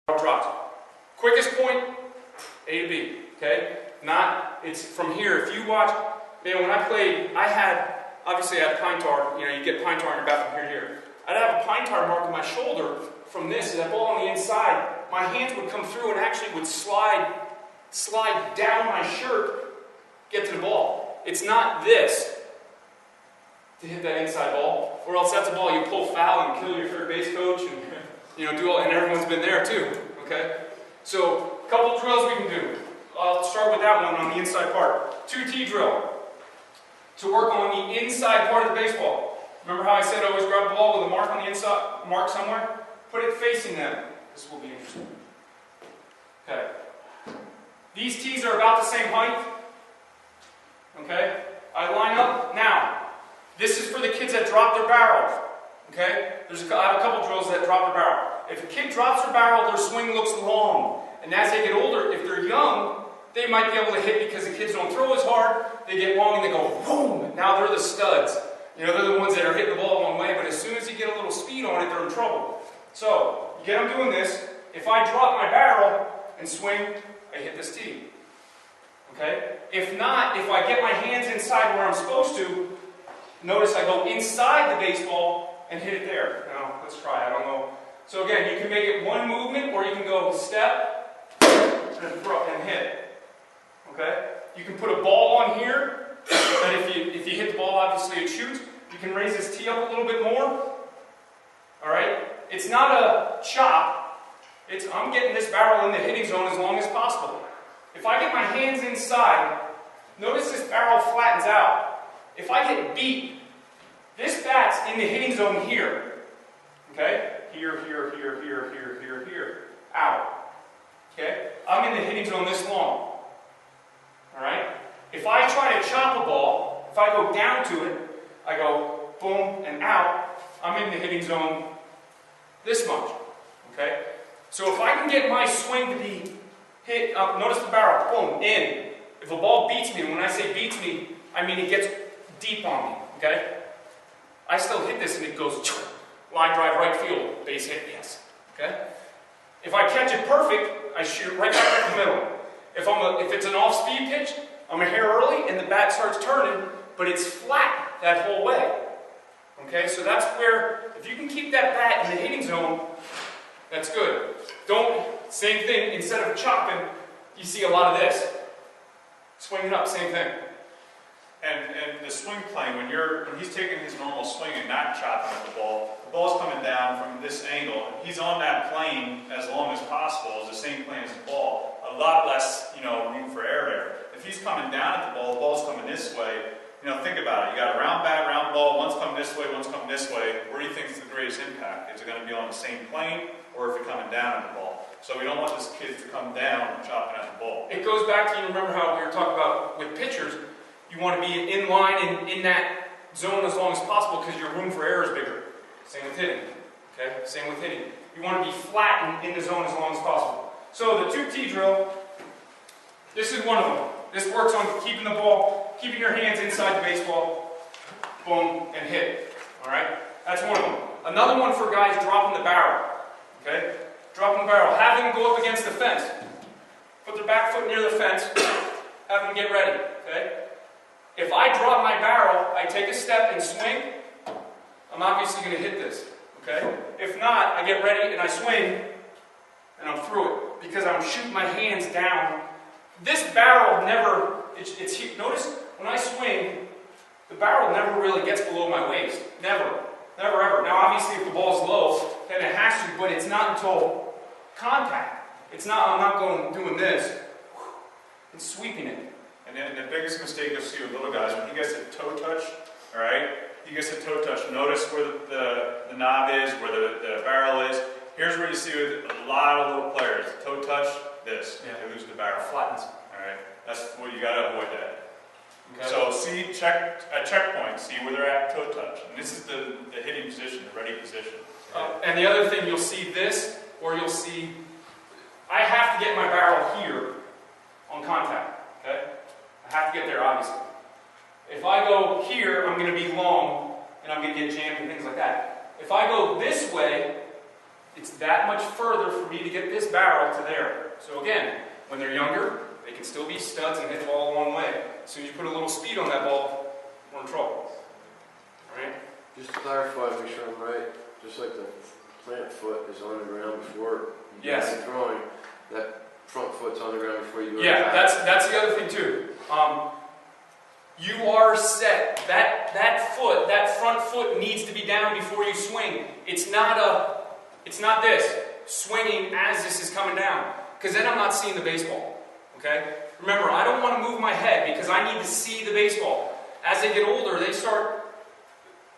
dropped. Quickest point, A to B, okay? Not, it's from here. If you watch, man, when I played, obviously I had pine tar, you get pine tar in your back from here to here. I'd have a pine tar mark on my shoulder from this, and that ball on the inside, my hands would come through and actually would slide down my shirt, get to the ball. It's not this to hit that inside ball, or else that's a ball you pull foul and kill your third base coach, and and everyone's been there too. Okay, so a couple drills we can do. I'll start with that one on the inside part. 2T drill to work on the inside part of the baseball. Remember how I said always grab the ball with a mark on the inside, mark somewhere? Put it facing them. This will be interesting. Okay. These tees are about the same height. Okay? I line up. Now, this is for the kids that drop their barrel. Okay? I have a couple drills that drop their barrel. If a kid drops their barrel, their swing looks long. And as they get older, if they're young, they might be able to hit because the kids don't throw as hard. They get long and they go boom. Now they're the studs. They're the ones that are hitting the ball a long way, but as soon as you get a little speed on it, they're in trouble. So, you get them doing this. If I drop my barrel and swing, I hit this tee. Okay? If not, if I get my hands inside where I'm supposed to, notice I go inside the baseball and hit it there. Now, let's try. I don't know. So again, you can make it one movement, or you can go step and throw and hit. Okay? You can put a ball on here. And if you hit the ball, obviously it shoots. You can raise this tee up a little bit more. Alright? It's not a chop. I'm getting this barrel in the hitting zone as long as possible. If I get my hands inside, notice this barrel flattens out. If I get beat, this bat's in the hitting zone here. Okay? Here. Out. Okay? I'm in the hitting zone this long. Alright? If I try to chop a ball, if I go down to it, I go boom and out, I'm in the hitting zone this much. Okay? So if I can get my swing to be hit, notice the barrel, boom, in. If a ball beats me, and when I say beats me, I mean it gets deep on me. Okay? I still hit this and it goes line drive right field, base hit, yes. Okay? If I catch it perfect, I shoot right back in the middle. If it's an off-speed pitch, I'm a hair early and the bat starts turning, but it's flat that whole way. Okay, so that's where, if you can keep that bat in the hitting zone, that's good. Same thing, instead of chopping, you see a lot of this. Swinging up, same thing. And the swing plane, when he's taking his normal swing and not chopping at the ball's coming down from this angle, and he's on that plane as long as possible, is the same plane as the ball. A lot less, room for error there. If he's coming down at the ball's coming this way, think about it. You got a round bat, round ball, one's coming this way, one's coming this way. Where do you think is the greatest impact? Is it going to be on the same plane, or if it's coming down at the ball? So we don't want this kid to come down chopping at the ball. It goes back to, remember how we were talking about with pitchers, you want to be in line and in that zone as long as possible because your room for error is bigger. Same with hitting. Okay? Same with hitting. You want to be flat and in the zone as long as possible. So the 2T drill, this is one of them. This works on keeping the ball, keeping your hands inside the baseball, boom, and hit. Alright? That's one of them. Another one for guys dropping the barrel. Okay? Dropping the barrel. Have them go up against the fence. Put their back foot near the fence. Have them get ready. Okay? If I drop my barrel, I take a step and swing, I'm obviously going to hit this. Okay? If not, I get ready and I swing, and I'm through it. Because I'm shooting my hands down. This barrel never, notice when I swing, the barrel never really gets below my waist. Never. Never ever. Now obviously if the ball's low, then it has to, but it's not until contact. I'm not doing this and sweeping it. And then the biggest mistake you'll see with little guys, when he gets a toe touch, alright? He gets a toe touch. Notice where the knob is, where the barrel is. Here's where you see with a lot of little players. Toe touch, this. Yeah. They lose the barrel. Flattens. Alright? That's what you gotta avoid that. Okay. So at checkpoint, see where they're at toe touch. And this is the hitting position, the ready position. And the other thing, you'll see this, or you'll see, I have to get my barrel here on contact. Okay? I have to get there, obviously. If I go here, I'm going to be long, and I'm going to get jammed and things like that. If I go this way, it's that much further for me to get this barrel to there. So again, when they're younger, they can still be studs and hit the ball a long way. As soon as you put a little speed on that ball, we're in trouble. Alright? Just to clarify, make sure I'm right, just like the plant foot is on the ground before you Yes. get throwing, that front foot's on the ground before you go Yeah, back. that's the other thing too. You are set. That foot, that front foot needs to be down before you swing. It's not this swinging as this is coming down, because then I'm not seeing the baseball. Okay? Remember, I don't want to move my head because I need to see the baseball. As they get older, they start.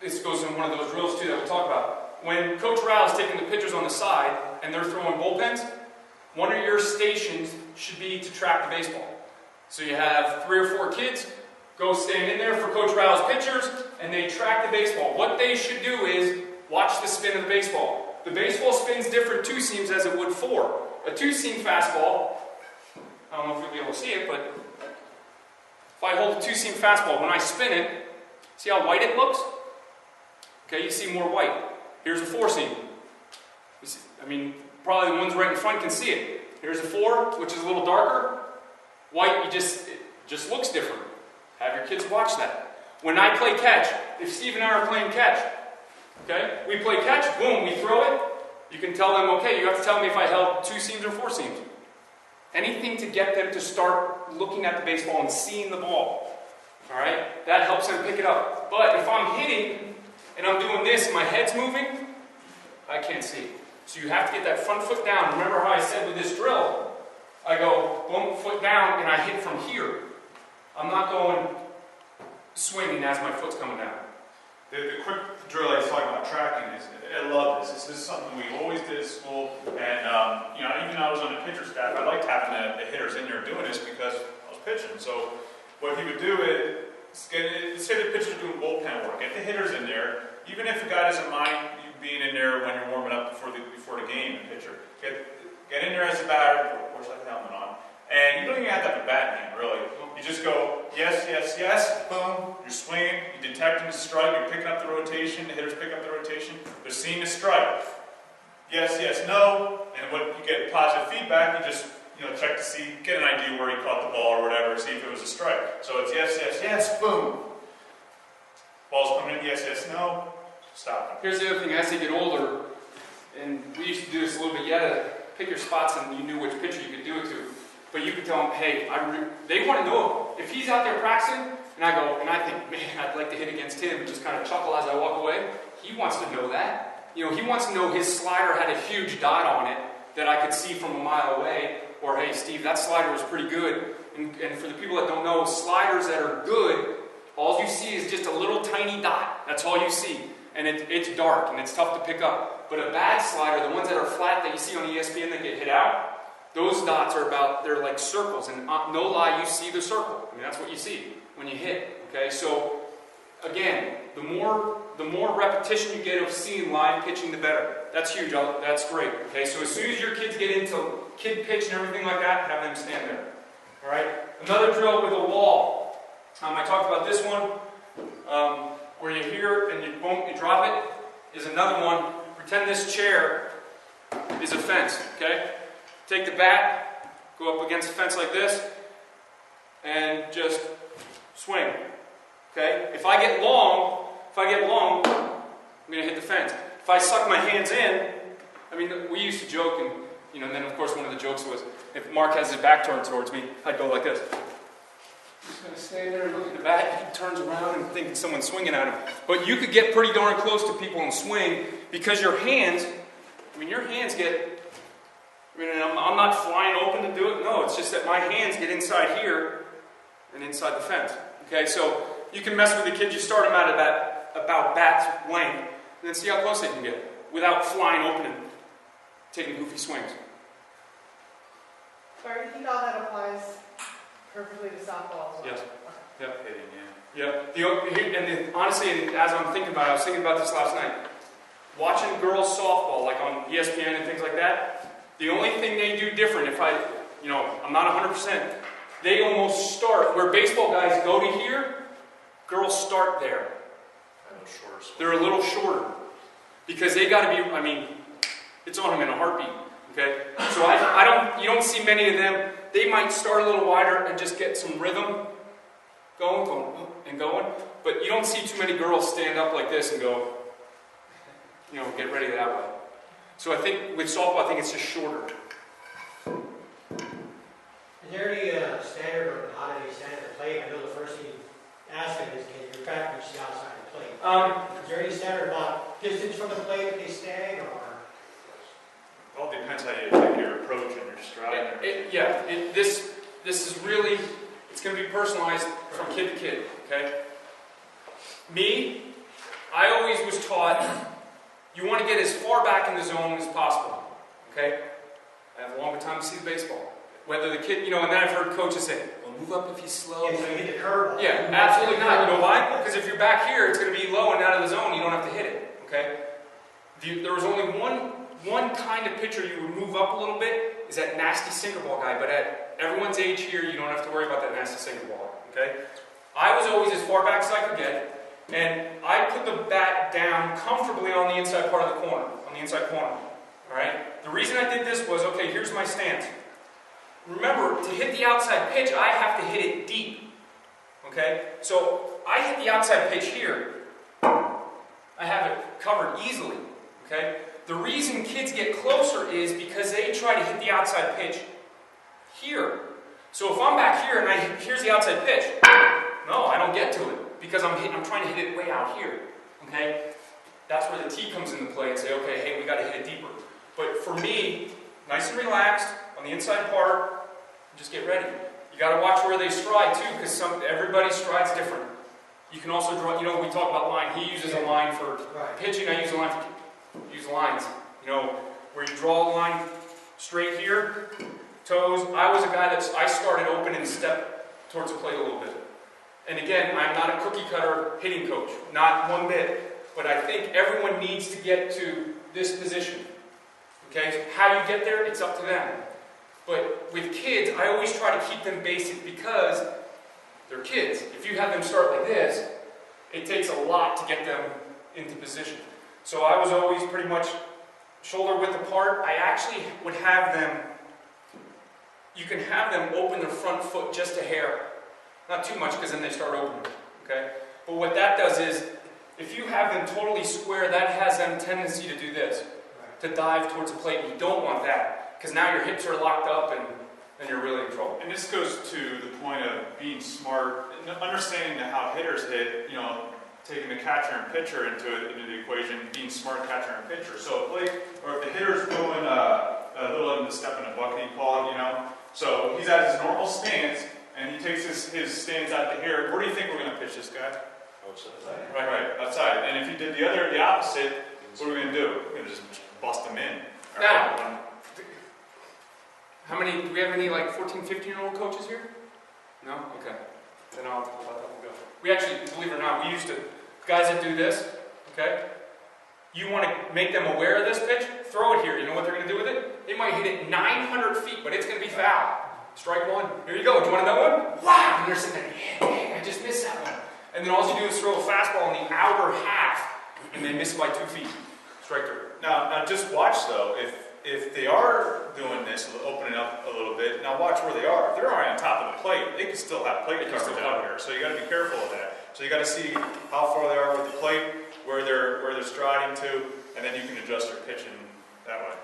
This goes in one of those drills too that we'll talk about. When Coach Rao is taking the pitchers on the side and they're throwing bullpens, one of your stations should be to track the baseball. So you have 3 or 4 kids go stand in there for Coach Rao's pitchers, and they track the baseball. What they should do is watch the spin of the baseball. The baseball spins different 2 seams as it would 4. A 2-seam fastball, I don't know if you'll be able to see it, but if I hold a 2-seam fastball, when I spin it, see how white it looks? Okay, you see more white. Here's a 4-seam. Probably the ones right in front can see it. Here's a 4, which is a little darker. White, it just looks different. Have your kids watch that. When I play catch, if Steve and I are playing catch, okay, we play catch, boom, we throw it. You can tell them, okay, you have to tell me if I held 2 seams or 4 seams. Anything to get them to start looking at the baseball and seeing the ball. All right, that helps them pick it up. But if I'm hitting and I'm doing this, my head's moving, I can't see. So you have to get that front foot down. Remember how I said with this drill, I go boom, foot down, and I hit from here. I'm not going swinging as my foot's coming down. The quick drill I was talking about tracking is, I love this. This is something we always did at school, and even though I was on the pitcher staff, I liked having the hitters in there doing this because I was pitching. So what he would do is, say the pitcher's doing bullpen work, get the hitters in there, even if the guy doesn't mind you being in there when you're warming up before the game, the pitcher. Get in there as a batter, where's that helmet on? And you don't even have to have a bat in hand, really. You just go, yes, yes, yes, boom, you're swinging, you detect the strike, you're picking up the rotation, the hitters pick up the rotation, they're seeing the strike. Yes, yes, no, and when you get positive feedback, you just check to see, get an idea where he caught the ball or whatever, see if it was a strike. So it's yes, yes, yes, boom. Ball's coming in, yes, yes, no, stop. Here's the other thing, as they get older, and we used to do this a little bit, you had to pick your spots and you knew which pitcher you could do it to. But you can tell them, hey, they want to know. If he's out there practicing, and I think, man, I'd like to hit against him, and just kind of chuckle as I walk away, he wants to know that. He wants to know his slider had a huge dot on it that I could see from a mile away, or hey, Steve, that slider was pretty good. And for the people that don't know, sliders that are good, all you see is just a little tiny dot. That's all you see. And it's dark, and it's tough to pick up. But a bad slider, the ones that are flat that you see on ESPN that get hit out, those dots they're like circles, and no lie, you see the circle. That's what you see when you hit. Okay, so again, the more repetition you get of seeing live pitching, the better. That's huge. That's great. Okay, so as soon as your kids get into kid pitch and everything like that, have them stand there. All right. Another drill with a wall. I talked about this one, where you hear it and you boom, you drop it. Is another one. Pretend this chair is a fence. Okay. Take the bat, go up against the fence like this, and just swing. Okay? If I get long, I'm going to hit the fence. If I suck my hands in, we used to joke, and then of course one of the jokes was, if Mark has his back turned towards me, I'd go like this. I'm just going to stand there and look at the bat. He turns around and thinking someone's swinging at him. But you could get pretty darn close to people and swing because your hands get... I'm not flying open to do it. No, it's just that my hands get inside here and inside the fence. Okay, so you can mess with the kids. You start them at about bat length, and then see how close they can get without flying open and taking goofy swings. So you think all that applies perfectly to softball as well? Yes. Yep. Hitting, And honestly, as I'm thinking about it, I was thinking about this last night. Watching girls softball, like on ESPN and things like that. The only thing they do different, I'm not 100%, they almost start, where baseball guys go to here, girls start there. A little shorter swing. They're a little shorter. Because they got to be, it's on them in a heartbeat. Okay, so you don't see many of them. They might start a little wider and just get some rhythm going, and going. But you don't see too many girls stand up like this and go, get ready that way. So I think with softball, I think it's just shorter. Is there any standard or not any standard play? I know the first thing you ask them is, can your back reach the outside of the plate? Is there any standard about distance from the plate that they stand, or? It all depends how you take your approach and your stride. This is really, it's going to be personalized from kid to kid, okay? Me, I always was taught, you want to get as far back in the zone as possible, okay? I have a longer time to see the baseball. Whether the kid, and then I've heard coaches say, well, move up if he's slow. Yeah, so you hit the curveball. Yeah, absolutely not. You know why? Because if you're back here, it's going to be low and out of the zone, you don't have to hit it, okay? There was only one kind of pitcher you would move up a little bit, is that nasty sinker ball guy, but at everyone's age here, you don't have to worry about that nasty sinker ball, okay? I was always as far back as I could get, and I put the bat down comfortably on the inside part of the corner, on the inside corner, all right? The reason I did this was, okay, here's my stance. Remember, to hit the outside pitch, I have to hit it deep, okay? So I hit the outside pitch here. I have it covered easily, okay? The reason kids get closer is because they try to hit the outside pitch here. So if I'm back here and here's the outside pitch, no, I don't get to it because I'm trying to hit it way out here. Okay, that's where the tee comes into play and say, okay, hey, we got to hit it deeper. But for me, nice and relaxed on the inside part, just get ready. You got to watch where they stride too, because everybody's stride's different. You can also draw. We talk about line. He uses a line for pitching. I use a line for. Use lines, where you draw a line straight here, toes. I was a guy I started open and stepped towards the plate a little bit. And again, I'm not a cookie cutter hitting coach, not one bit. But I think everyone needs to get to this position. Okay, so how you get there, it's up to them. But with kids, I always try to keep them basic because they're kids. If you have them start like this, it takes a lot to get them into position. So I was always pretty much shoulder width apart. I actually would have them, you can have them open their front foot just a hair. Not too much because then they start opening, okay? But what that does is, if you have them totally square, that has them tendency to do this, to dive towards the plate. You don't want that, because now your hips are locked up and you're really in trouble. And this goes to the point of being smart, and understanding how hitters hit, taking the catcher and pitcher into the equation, being smart catcher and pitcher. So if the hitter's doing a little of the step in a bucket, you call it, so he's at his normal stance, and he takes his stance out to here. Where do you think we're going to pitch this guy? Outside. Right, outside. And if he did the opposite, what are we going to do? We're going to just bust him in. Now, do we have any 14, 15-year-old coaches here? No? Okay. Then I'll let that one go. We actually, believe it or not, guys that do this, okay? You want to make them aware of this pitch, throw it here. You know what they're going to do with it? They might hit it 900 feet, but it's going to be foul. Strike one. Here you go. Do you want another one? Wow! And they're sitting there, dang, I just missed that one. And then all you do is throw a fastball in the outer half, and they miss by 2 feet. Strike three. Now just watch though. If they are doing this, opening up a little bit, now watch where they are. If they're already on top of the plate, they can still have plate coverage out here. So you got to be careful of that. So you got to see how far they are with the plate, where they're striding to, and then you can adjust your pitching that way.